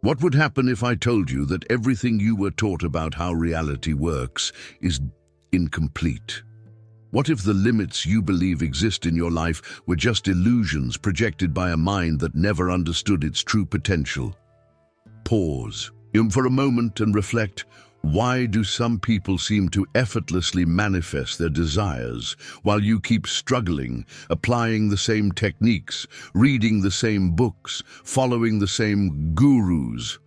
What would happen if I told you that everything you were taught about how reality works is incomplete? What if the limits you believe exist in your life were just illusions projected by a mind that never understood its true potential? Pause for a moment and reflect. Why do some people seem to effortlessly manifest their desires while you keep struggling, applying the same techniques, reading the same books, following the same gurus?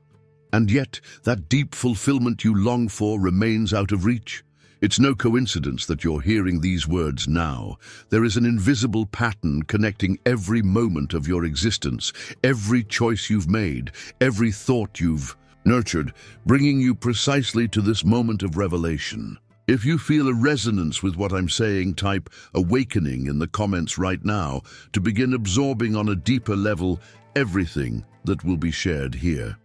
And yet, that deep fulfillment you long for remains out of reach? It's no coincidence that you're hearing these words now. There is an invisible pattern connecting every moment of your existence, every choice you've made, every thought you've nurtured, bringing you precisely to this moment of revelation. If you feel a resonance with what I'm saying, type "awakening" in the comments right now to begin absorbing on a deeper level everything that will be shared here.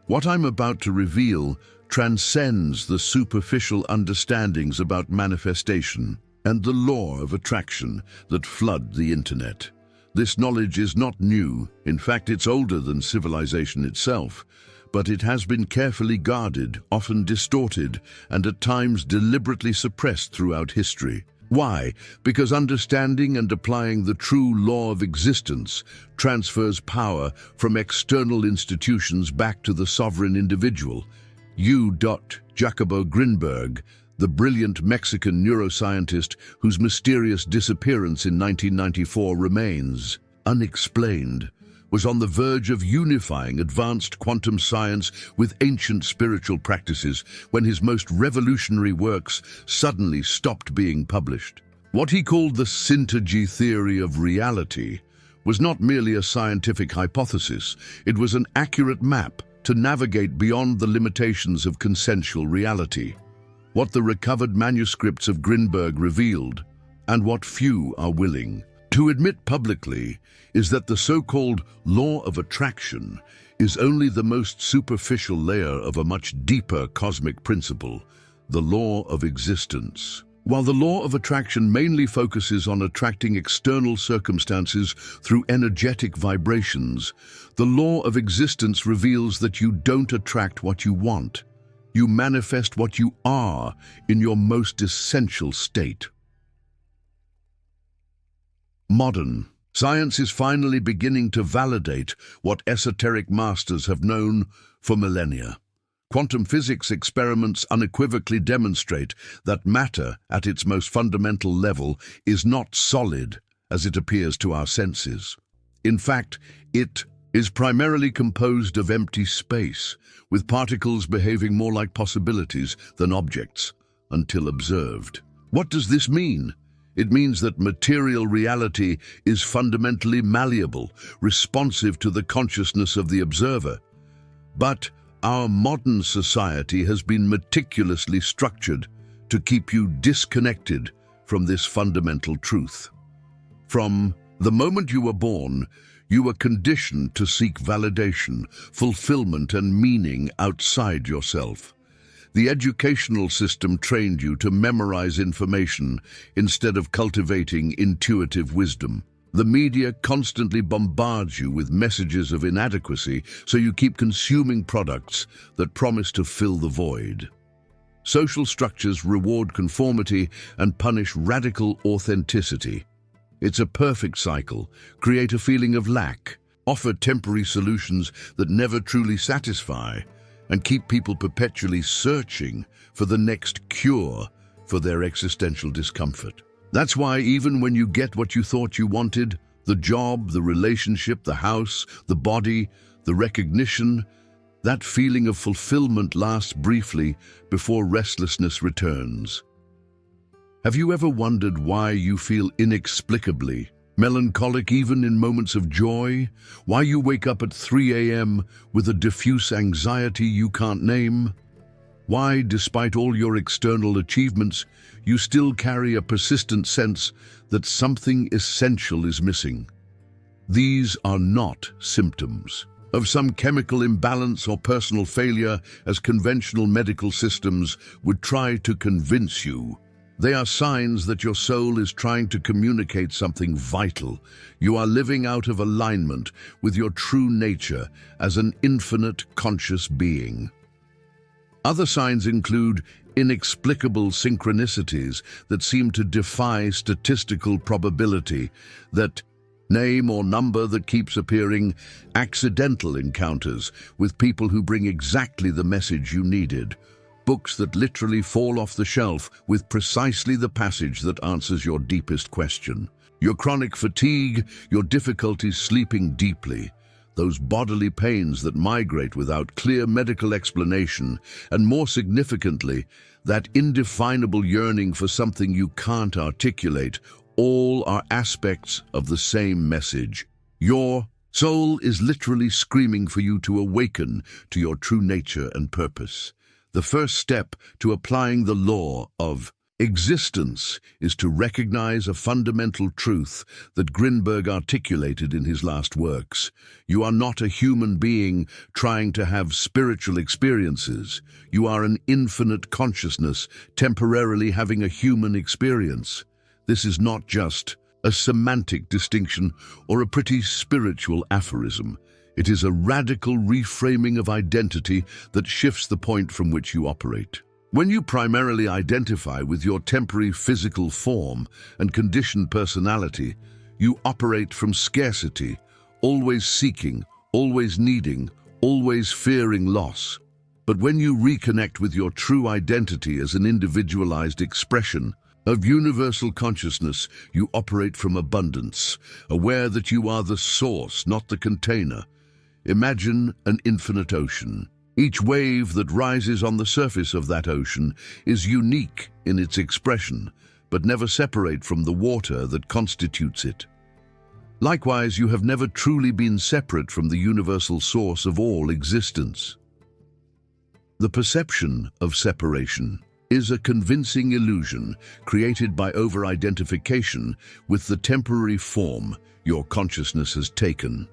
What I'm about to reveal transcends the superficial understandings about manifestation and the law of attraction that flood the internet. This knowledge is not new. In fact, it's older than civilization itself, but it has been carefully guarded, often distorted, and at times deliberately suppressed throughout history. Why? Because understanding and applying the true law of existence transfers power from external institutions back to the sovereign individual. Jacobo Grinberg, the brilliant Mexican neuroscientist whose mysterious disappearance in 1994 remains unexplained, was on the verge of unifying advanced quantum science with ancient spiritual practices when his most revolutionary works suddenly stopped being published. What he called the syntagy theory of reality was not merely a scientific hypothesis, it was an accurate map to navigate beyond the limitations of consensual reality. What the recovered manuscripts of Grinberg revealed, and what few are willing to admit publicly, is that the so-called law of attraction is only the most superficial layer of a much deeper cosmic principle, the law of existence. While the law of attraction mainly focuses on attracting external circumstances through energetic vibrations, the law of existence reveals that you don't attract what you want. You manifest what you are in your most essential state. Modern science is finally beginning to validate what esoteric masters have known for millennia. Quantum physics experiments unequivocally demonstrate that matter, at its most fundamental level, is not solid as it appears to our senses. In fact, it is primarily composed of empty space, with particles behaving more like possibilities than objects until observed. What does this mean? It means that material reality is fundamentally malleable, responsive to the consciousness of the observer. But our modern society has been meticulously structured to keep you disconnected from this fundamental truth. From the moment you were born, you were conditioned to seek validation, fulfillment, and meaning outside yourself. The educational system trained you to memorize information instead of cultivating intuitive wisdom. The media constantly bombards you with messages of inadequacy, so you keep consuming products that promise to fill the void. Social structures reward conformity and punish radical authenticity. It's a perfect cycle. Create a feeling of lack, offer temporary solutions that never truly satisfy, and keep people perpetually searching for the next cure for their existential discomfort. That's why even when you get what you thought you wanted, the job, the relationship, the house, the body, the recognition, that feeling of fulfillment lasts briefly before restlessness returns. Have you ever wondered why you feel inexplicably melancholic even in moments of joy? Why you wake up at 3 a.m. with a diffuse anxiety you can't name? Why, despite all your external achievements, you still carry a persistent sense that something essential is missing? These are not symptoms of some chemical imbalance or personal failure, as conventional medical systems would try to convince you. They are signs that your soul is trying to communicate something vital. You are living out of alignment with your true nature as an infinite conscious being. Other signs include inexplicable synchronicities that seem to defy statistical probability, that name or number that keeps appearing, accidental encounters with people who bring exactly the message you needed, books that literally fall off the shelf with precisely the passage that answers your deepest question, your chronic fatigue, your difficulties sleeping deeply, those bodily pains that migrate without clear medical explanation, and more significantly, that indefinable yearning for something you can't articulate. All are aspects of the same message. Your soul is literally screaming for you to awaken to your true nature and purpose. The first step to applying the law of existence is to recognize a fundamental truth that Grinberg articulated in his last works. You are not a human being trying to have spiritual experiences. You are an infinite consciousness temporarily having a human experience. This is not just a semantic distinction or a pretty spiritual aphorism. It is a radical reframing of identity that shifts the point from which you operate. When you primarily identify with your temporary physical form and conditioned personality, you operate from scarcity, always seeking, always needing, always fearing loss. But when you reconnect with your true identity as an individualized expression of universal consciousness, you operate from abundance, aware that you are the source, not the container. Imagine an infinite ocean. Each wave that rises on the surface of that ocean is unique in its expression, but never separate from the water that constitutes it. Likewise, you have never truly been separate from the universal source of all existence. The perception of separation is a convincing illusion created by over-identification with the temporary form your consciousness has taken.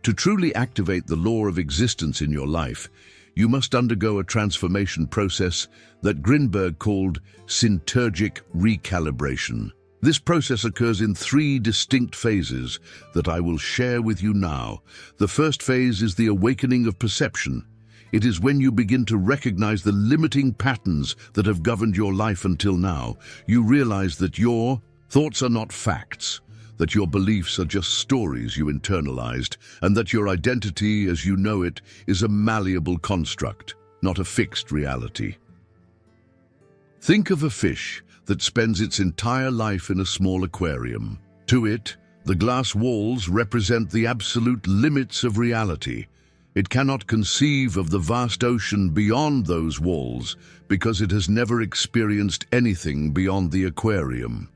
To truly activate the law of existence in your life, you must undergo a transformation process that Grinberg called synergic recalibration. This process occurs in 3 distinct phases that I will share with you now. The first phase is the awakening of perception. It is when you begin to recognize the limiting patterns that have governed your life until now. You realize that your thoughts are not facts, that your beliefs are just stories you internalized, and that your identity as you know it is a malleable construct, not a fixed reality. Think of a fish that spends its entire life in a small aquarium. To it, the glass walls represent the absolute limits of reality. It cannot conceive of the vast ocean beyond those walls because it has never experienced anything beyond the aquarium.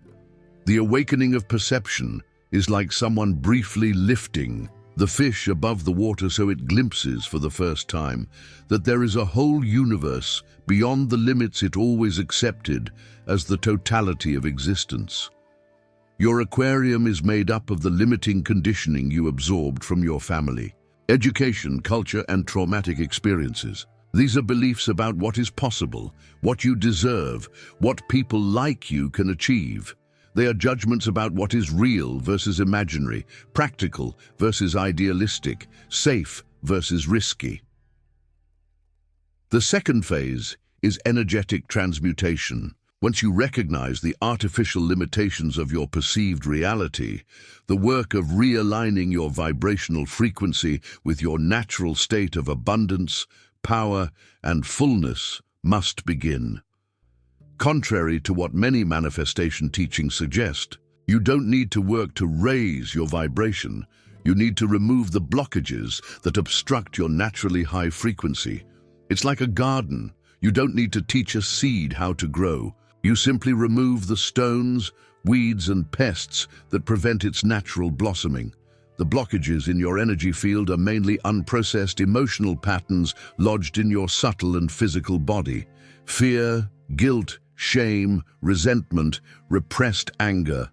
The awakening of perception is like someone briefly lifting the fish above the water so it glimpses for the first time that there is a whole universe beyond the limits it always accepted as the totality of existence. Your aquarium is made up of the limiting conditioning you absorbed from your family, education, culture, and traumatic experiences. These are beliefs about what is possible, what you deserve, what people like you can achieve. They are judgments about what is real versus imaginary, practical versus idealistic, safe versus risky. The second phase is energetic transmutation. Once you recognize the artificial limitations of your perceived reality, the work of realigning your vibrational frequency with your natural state of abundance, power, and fullness must begin. Contrary to what many manifestation teachings suggest, you don't need to work to raise your vibration. You need to remove the blockages that obstruct your naturally high frequency. It's like a garden. You don't need to teach a seed how to grow. You simply remove the stones, weeds, and pests that prevent its natural blossoming. The blockages in your energy field are mainly unprocessed emotional patterns lodged in your subtle and physical body. Fear, guilt, shame, resentment, repressed anger.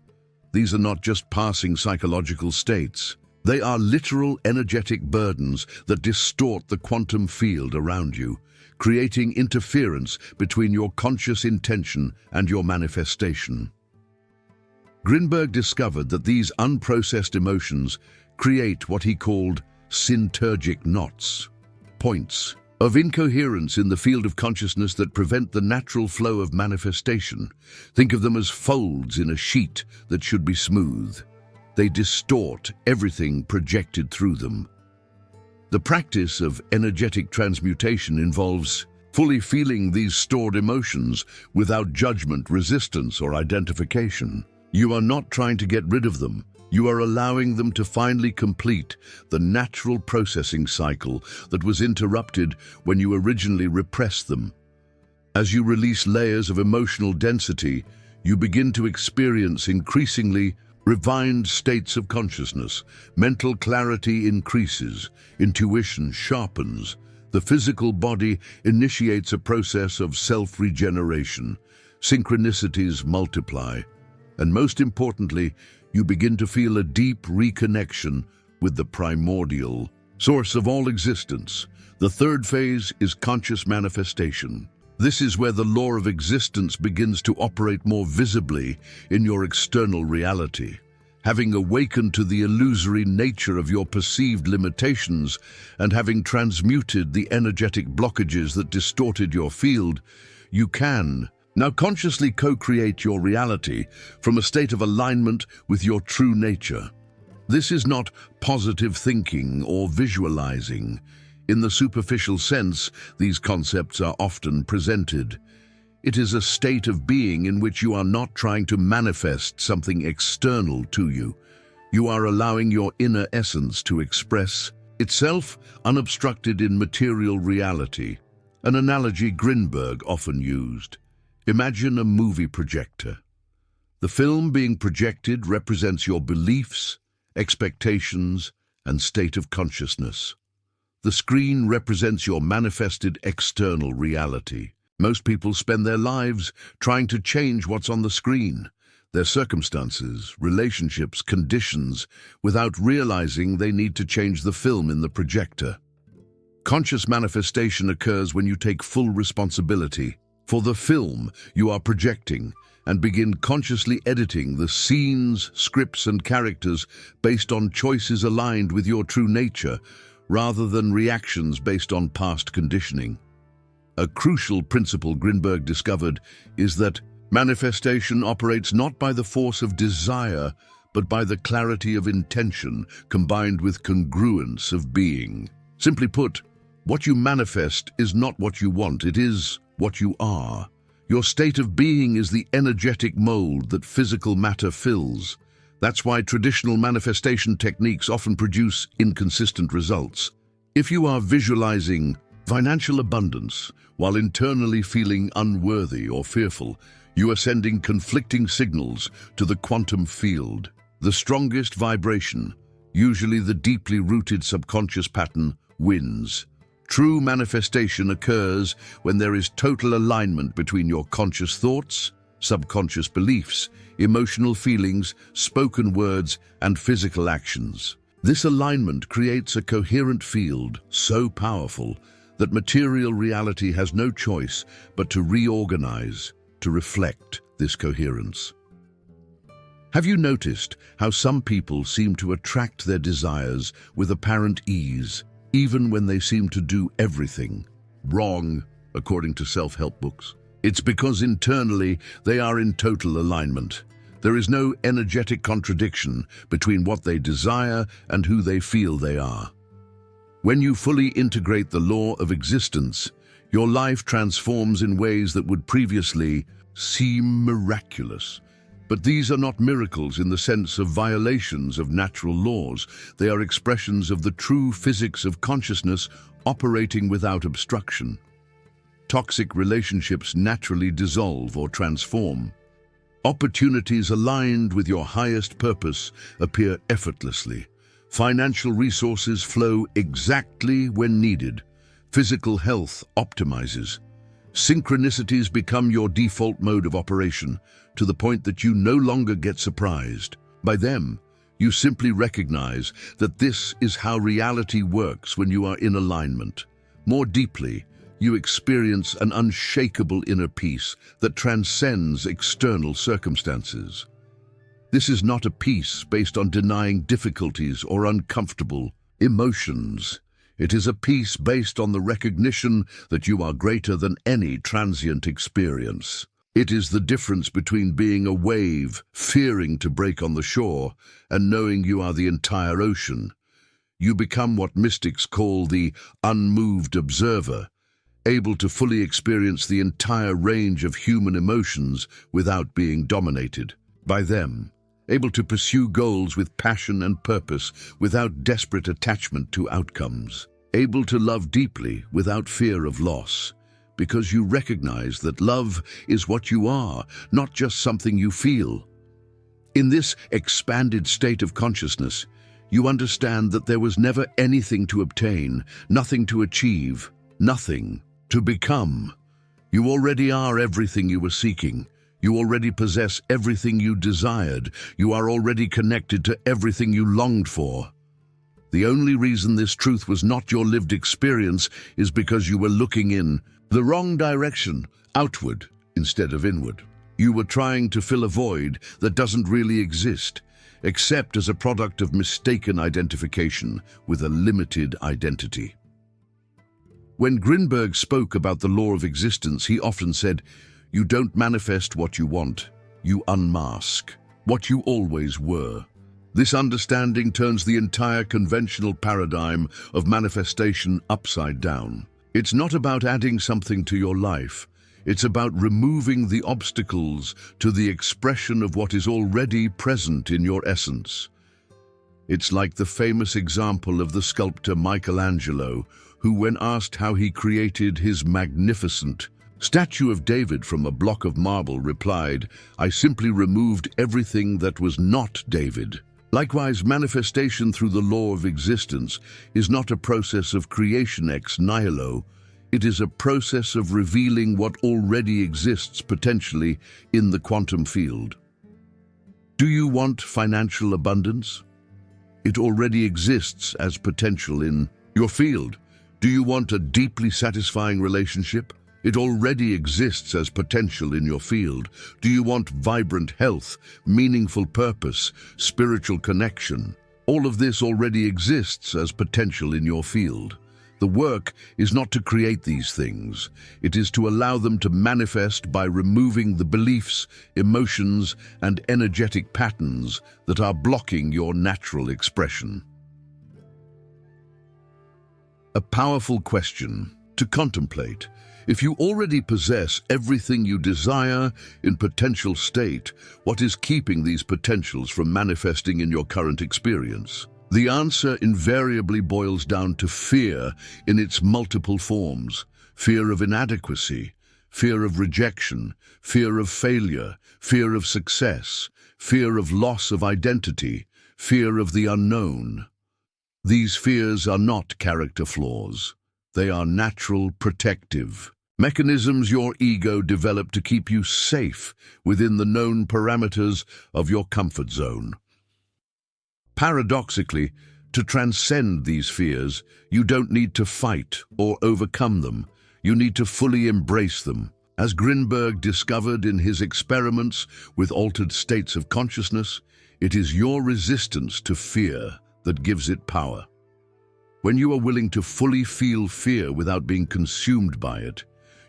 These are not just passing psychological states. They are literal energetic burdens that distort the quantum field around you, creating interference between your conscious intention and your manifestation. Grinberg discovered that these unprocessed emotions create what he called syntergic knots, points of incoherence in the field of consciousness that prevent the natural flow of manifestation. Think of them as folds in a sheet that should be smooth. They distort everything projected through them. The practice of energetic transmutation involves fully feeling these stored emotions without judgment, resistance, or identification. You are not trying to get rid of them. You are allowing them to finally complete the natural processing cycle that was interrupted when you originally repressed them. As you release layers of emotional density, you begin to experience increasingly refined states of consciousness. Mental clarity increases, intuition sharpens, the physical body initiates a process of self-regeneration, synchronicities multiply, and most importantly, you begin to feel a deep reconnection with the primordial source of all existence. The third phase is conscious manifestation. This is where the law of existence begins to operate more visibly in your external reality. Having awakened to the illusory nature of your perceived limitations and having transmuted the energetic blockages that distorted your field, you can now consciously co-create your reality from a state of alignment with your true nature. This is not positive thinking or visualizing. In the superficial sense, these concepts are often presented. It is a state of being in which you are not trying to manifest something external to you. You are allowing your inner essence to express itself unobstructed in material reality, an analogy Grinberg often used. Imagine a movie projector. The film being projected represents your beliefs, expectations, and state of consciousness. The screen represents your manifested external reality. Most people spend their lives trying to change what's on the screen, their circumstances, relationships, conditions, without realizing they need to change the film in the projector. Conscious manifestation occurs when you take full responsibility for the film you are projecting and begin consciously editing the scenes, scripts, and characters based on choices aligned with your true nature, rather than reactions based on past conditioning. A crucial principle Grinberg discovered is that manifestation operates not by the force of desire, but by the clarity of intention combined with congruence of being. Simply put, what you manifest is not what you want, it is what you are. Your state of being is the energetic mold that physical matter fills. That's why traditional manifestation techniques often produce inconsistent results. If you are visualizing financial abundance while internally feeling unworthy or fearful, you are sending conflicting signals to the quantum field. The strongest vibration, usually the deeply rooted subconscious pattern, wins. True manifestation occurs when there is total alignment between your conscious thoughts, subconscious beliefs, emotional feelings, spoken words, and physical actions. This alignment creates a coherent field so powerful that material reality has no choice but to reorganize, to reflect this coherence. Have you noticed how some people seem to attract their desires with apparent ease, even when they seem to do everything wrong, according to self-help books? It's because internally they are in total alignment. There is no energetic contradiction between what they desire and who they feel they are. When you fully integrate the law of existence, your life transforms in ways that would previously seem miraculous. But these are not miracles in the sense of violations of natural laws. They are expressions of the true physics of consciousness operating without obstruction. Toxic relationships naturally dissolve or transform. Opportunities aligned with your highest purpose appear effortlessly. Financial resources flow exactly when needed. Physical health optimizes. Synchronicities become your default mode of operation, to the point that you no longer get surprised by them. You simply recognize that this is how reality works when you are in alignment. More deeply, you experience an unshakable inner peace that transcends external circumstances. This is not a peace based on denying difficulties or uncomfortable emotions. It is a peace based on the recognition that you are greater than any transient experience. It is the difference between being a wave, fearing to break on the shore, and knowing you are the entire ocean. You become what mystics call the unmoved observer, able to fully experience the entire range of human emotions without being dominated by them, able to pursue goals with passion and purpose without desperate attachment to outcomes, able to love deeply without fear of loss, because you recognize that love is what you are, not just something you feel. In this expanded state of consciousness, you understand that there was never anything to obtain, nothing to achieve, nothing to become. You already are everything you were seeking. You already possess everything you desired. You are already connected to everything you longed for. The only reason this truth was not your lived experience is because you were looking in the wrong direction, outward instead of inward. You were trying to fill a void that doesn't really exist, except as a product of mistaken identification with a limited identity. When Grinberg spoke about the law of existence, he often said, "You don't manifest what you want, you unmask what you always were." This understanding turns the entire conventional paradigm of manifestation upside down. It's not about adding something to your life. It's about removing the obstacles to the expression of what is already present in your essence. It's like the famous example of the sculptor Michelangelo, who, when asked how he created his magnificent statue of David from a block of marble, replied, "I simply removed everything that was not David." Likewise, manifestation through the law of existence is not a process of creation ex nihilo. It is a process of revealing what already exists potentially in the quantum field. Do you want financial abundance? It already exists as potential in your field. Do you want a deeply satisfying relationship? It already exists as potential in your field. Do you want vibrant health, meaningful purpose, spiritual connection? All of this already exists as potential in your field. The work is not to create these things. It is to allow them to manifest by removing the beliefs, emotions, and energetic patterns that are blocking your natural expression. A powerful question to contemplate. If you already possess everything you desire in potential state, what is keeping these potentials from manifesting in your current experience? The answer invariably boils down to fear in its multiple forms. Fear of inadequacy, fear of rejection, fear of failure, fear of success, fear of loss of identity, fear of the unknown. These fears are not character flaws. They are natural protective mechanisms your ego developed to keep you safe within the known parameters of your comfort zone. Paradoxically, to transcend these fears, you don't need to fight or overcome them. You need to fully embrace them. As Grinberg discovered in his experiments with altered states of consciousness, it is your resistance to fear that gives it power. When you are willing to fully feel fear without being consumed by it,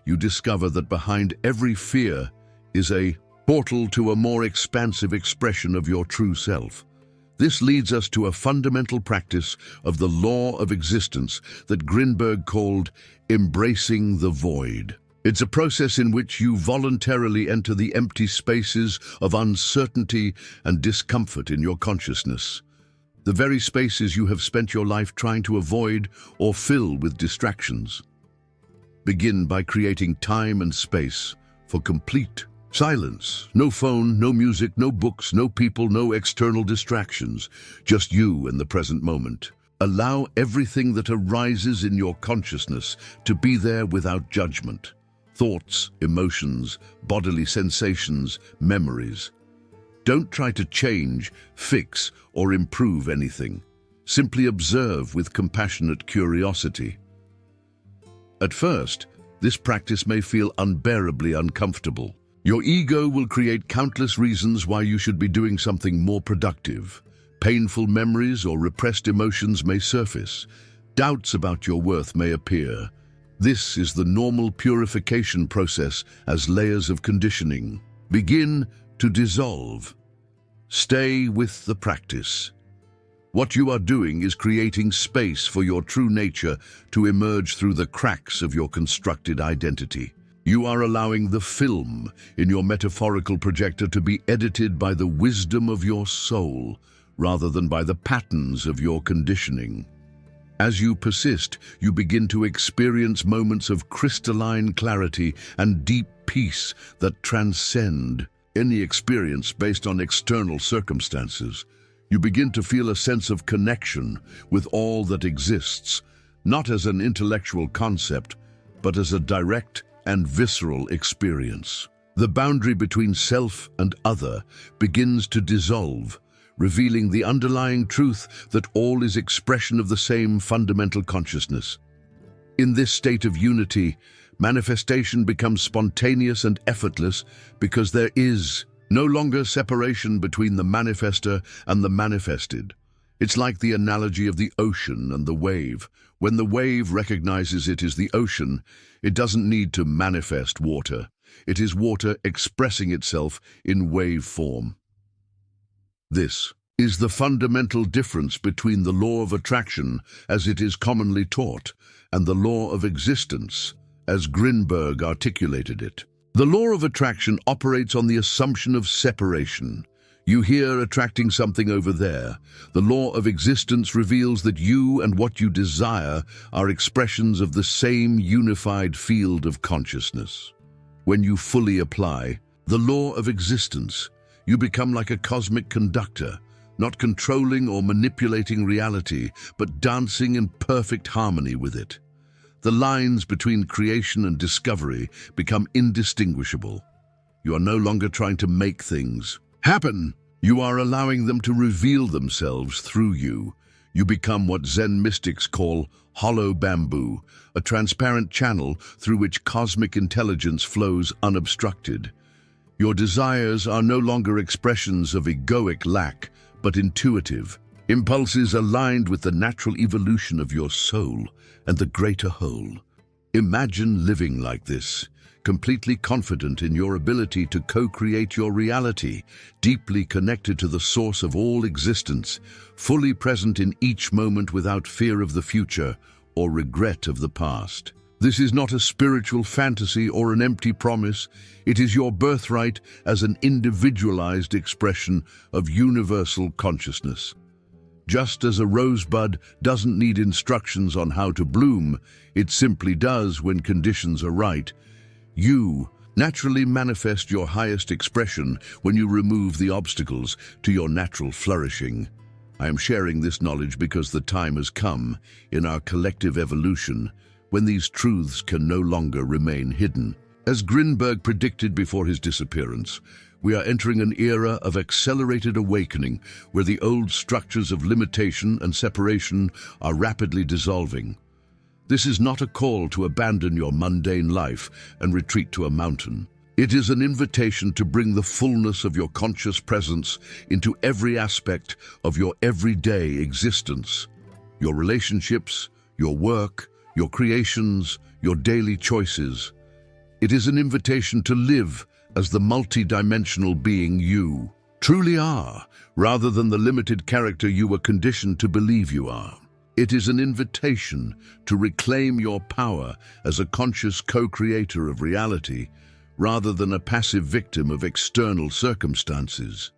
you discover that behind every fear is a portal to a more expansive expression of your true self. This leads us to a fundamental practice of the law of existence that Grinberg called embracing the void. It's a process in which you voluntarily enter the empty spaces of uncertainty and discomfort in your consciousness. The very spaces you have spent your life trying to avoid or fill with distractions. Begin by creating time and space for complete silence. No phone, no music, no books, no people, no external distractions. Just you and the present moment. Allow everything that arises in your consciousness to be there without judgment. Thoughts, emotions, bodily sensations, memories. Don't try to change, fix, or improve anything. Simply observe with compassionate curiosity. At first, this practice may feel unbearably uncomfortable. Your ego will create countless reasons why you should be doing something more productive. Painful memories or repressed emotions may surface. Doubts about your worth may appear. This is the normal purification process as layers of conditioning begin to dissolve. Stay with the practice. What you are doing is creating space for your true nature to emerge through the cracks of your constructed identity. You are allowing the film in your metaphorical projector to be edited by the wisdom of your soul rather than by the patterns of your conditioning. As you persist, you begin to experience moments of crystalline clarity and deep peace that transcend any experience based on external circumstances. You begin to feel a sense of connection with all that exists, not as an intellectual concept, but as a direct and visceral experience. The boundary between self and other begins to dissolve, revealing the underlying truth that all is expression of the same fundamental consciousness. In this state of unity, manifestation becomes spontaneous and effortless because there is no longer separation between the manifester and the manifested. It's like the analogy of the ocean and the wave. When the wave recognizes it is the ocean, it doesn't need to manifest water. It is water expressing itself in wave form. This is the fundamental difference between the law of attraction, as it is commonly taught, and the law of existence, as Grinberg articulated it. The law of attraction operates on the assumption of separation. You here attracting something over there. The law of existence reveals that you and what you desire are expressions of the same unified field of consciousness. When you fully apply the law of existence, you become like a cosmic conductor, not controlling or manipulating reality, but dancing in perfect harmony with it. The lines between creation and discovery become indistinguishable. You are no longer trying to make things happen. You are allowing them to reveal themselves through you. You become what Zen mystics call hollow bamboo, a transparent channel through which cosmic intelligence flows unobstructed. Your desires are no longer expressions of egoic lack, but intuitive impulses aligned with the natural evolution of your soul and the greater whole. Imagine living like this, completely confident in your ability to co-create your reality, deeply connected to the source of all existence, fully present in each moment without fear of the future or regret of the past. This is not a spiritual fantasy or an empty promise. It is your birthright as an individualized expression of universal consciousness. Just as a rosebud doesn't need instructions on how to bloom, it simply does when conditions are right. You naturally manifest your highest expression when you remove the obstacles to your natural flourishing. I am sharing this knowledge because the time has come in our collective evolution when these truths can no longer remain hidden. As Grinberg predicted before his disappearance, we are entering an era of accelerated awakening where the old structures of limitation and separation are rapidly dissolving. This is not a call to abandon your mundane life and retreat to a mountain. It is an invitation to bring the fullness of your conscious presence into every aspect of your everyday existence. Your relationships, your work, your creations, your daily choices. It is an invitation to live as the multi-dimensional being you truly are, rather than the limited character you were conditioned to believe you are. It is an invitation to reclaim your power as a conscious co-creator of reality, rather than a passive victim of external circumstances.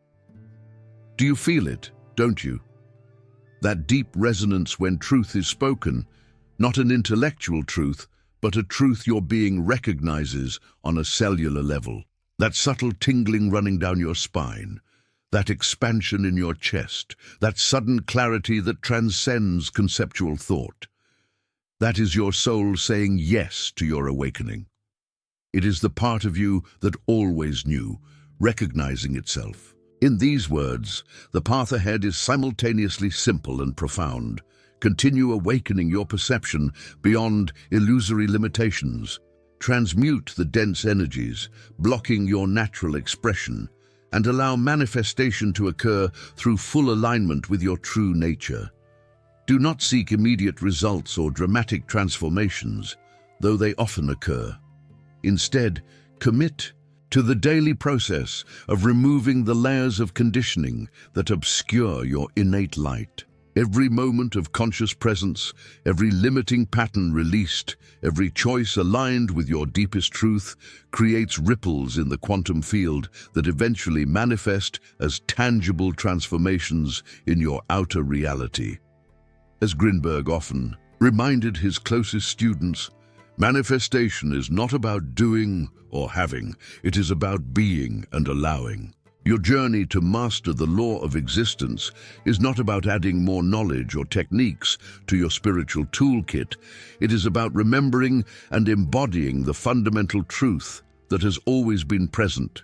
Do you feel it, don't you? That deep resonance when truth is spoken, not an intellectual truth, but a truth your being recognizes on a cellular level. That subtle tingling running down your spine, that expansion in your chest, that sudden clarity that transcends conceptual thought. That is your soul saying yes to your awakening. It is the part of you that always knew, recognizing itself. In these words, the path ahead is simultaneously simple and profound. Continue awakening your perception beyond illusory limitations. Transmute the dense energies, blocking your natural expression, and allow manifestation to occur through full alignment with your true nature. Do not seek immediate results or dramatic transformations, though they often occur. Instead, commit to the daily process of removing the layers of conditioning that obscure your innate light. Every moment of conscious presence, every limiting pattern released, every choice aligned with your deepest truth creates ripples in the quantum field that eventually manifest as tangible transformations in your outer reality. As Grinberg often reminded his closest students, manifestation is not about doing or having, it is about being and allowing. Your journey to master the law of existence is not about adding more knowledge or techniques to your spiritual toolkit. It is about remembering and embodying the fundamental truth that has always been present.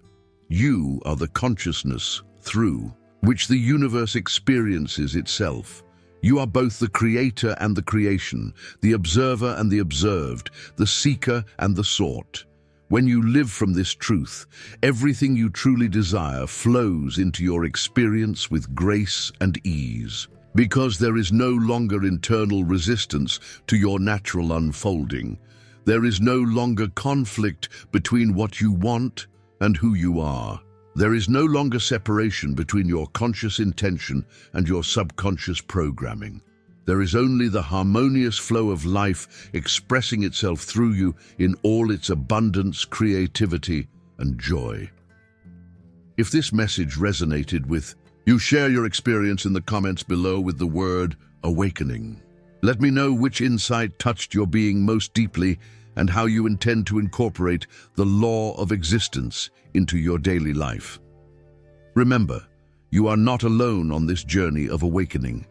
You are the consciousness through which the universe experiences itself. You are both the creator and the creation, the observer and the observed, the seeker and the sought. When you live from this truth, everything you truly desire flows into your experience with grace and ease, because there is no longer internal resistance to your natural unfolding. There is no longer conflict between what you want and who you are. There is no longer separation between your conscious intention and your subconscious programming. There is only the harmonious flow of life expressing itself through you in all its abundance, creativity, and joy. If this message resonated with you, share your experience in the comments below with the word awakening. Let me know which insight touched your being most deeply and how you intend to incorporate the law of existence into your daily life. Remember, you are not alone on this journey of awakening.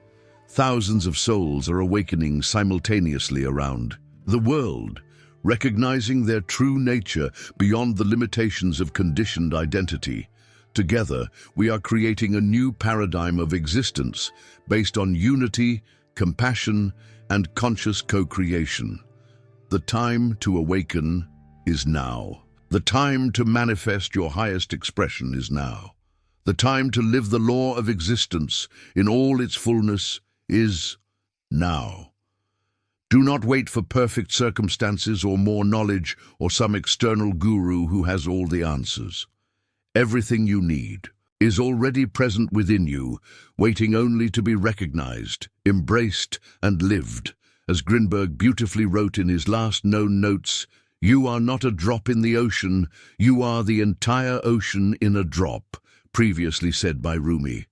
Thousands of souls are awakening simultaneously around the world, recognizing their true nature beyond the limitations of conditioned identity. Together, we are creating a new paradigm of existence based on unity, compassion, and conscious co-creation. The time to awaken is now. The time to manifest your highest expression is now. The time to live the law of existence in all its fullness is now. Do not wait for perfect circumstances or more knowledge or some external guru who has all the answers. Everything you need is already present within you, waiting only to be recognized, embraced, and lived. As Grinberg beautifully wrote in his last known notes, "You are not a drop in the ocean, you are the entire ocean in a drop," previously said by Rumi.